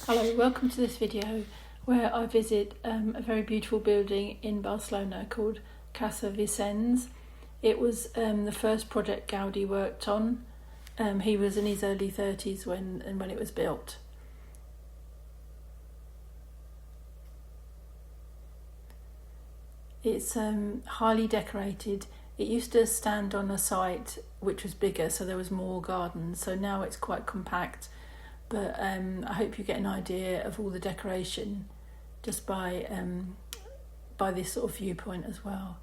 Hello, welcome to this video where I visit a very beautiful building in Barcelona called Casa Vicens. It was the first project Gaudi worked on. He was in his early 30s when it was built. It's highly decorated. It used to stand on a site which was bigger, so there was more gardens. So now it's quite compact. But I hope you get an idea of all the decoration just by this sort of viewpoint as well.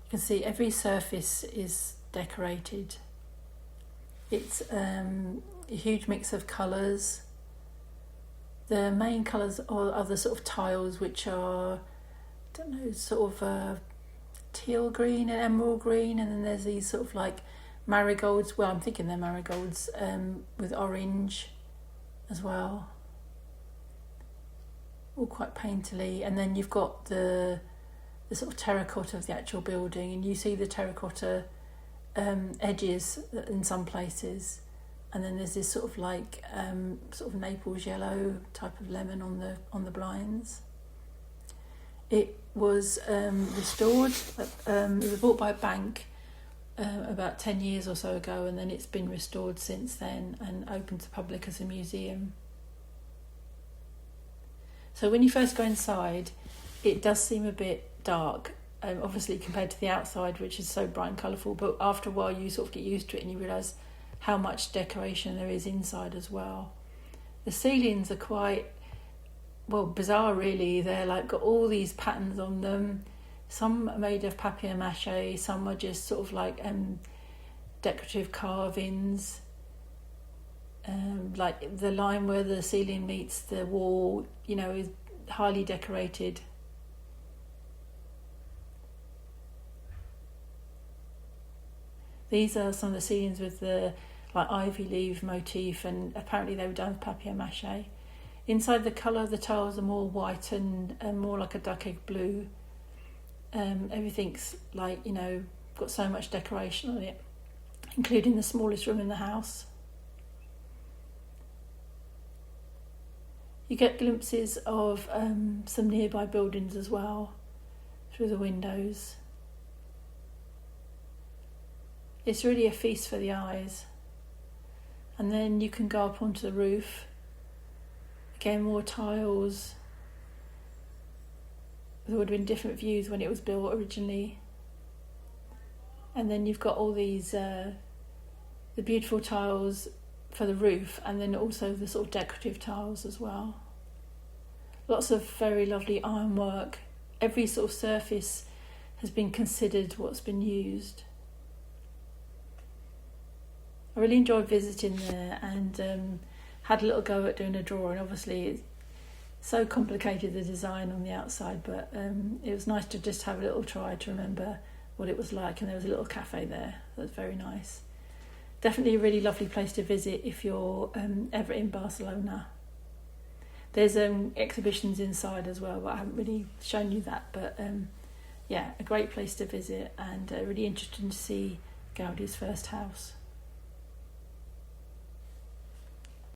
You can see every surface is decorated. It's a huge mix of colours. The main colours are the sort of tiles, which are, I don't know, sort of teal green and emerald green, and then there's these sort of like marigolds. Well, I'm thinking they're marigolds with orange as well, all quite painterly. And then you've got the sort of terracotta of the actual building, and you see the terracotta edges in some places, and then there's this sort of like sort of Naples yellow type of lemon on the blinds. It was restored. It was bought by a bank about 10 years or so ago, and then it's been restored since then and open to public as a museum. So when you first go inside, it does seem a bit dark, obviously compared to the outside, which is so bright and colourful, but after a while you sort of get used to it and you realise how much decoration there is inside as well. The ceilings are quite, well, bizarre really. They're like got all these patterns on them. Some are made of papier-mâché, some are just sort of like decorative carvings. Like the line where the ceiling meets the wall, you know, is highly decorated. These are some of the ceilings with the like ivy leaf motif, and apparently they were done with papier-mâché. Inside, the colour of the tiles are more white and more like a duck egg blue. Everything's like, you know, got so much decoration on it, including the smallest room in the house. You get glimpses of some nearby buildings as well through the windows. It's really a feast for the eyes. And then you can go up onto the roof. Again, more tiles. There would have been different views when it was built originally. And then you've got all these the beautiful tiles for the roof, and then also the sort of decorative tiles as well. Lots of very lovely ironwork. Every sort of surface has been considered what's been used. I really enjoyed visiting there and had a little go at doing a drawing. Obviously it's so complicated, the design on the outside, but it was nice to just have a little try to remember what it was like. And there was a little cafe there that was very nice. Definitely a really lovely place to visit if you're ever in Barcelona. There's exhibitions inside as well, but I haven't really shown you that. But yeah, a great place to visit, and really interesting to see Gaudi's first house.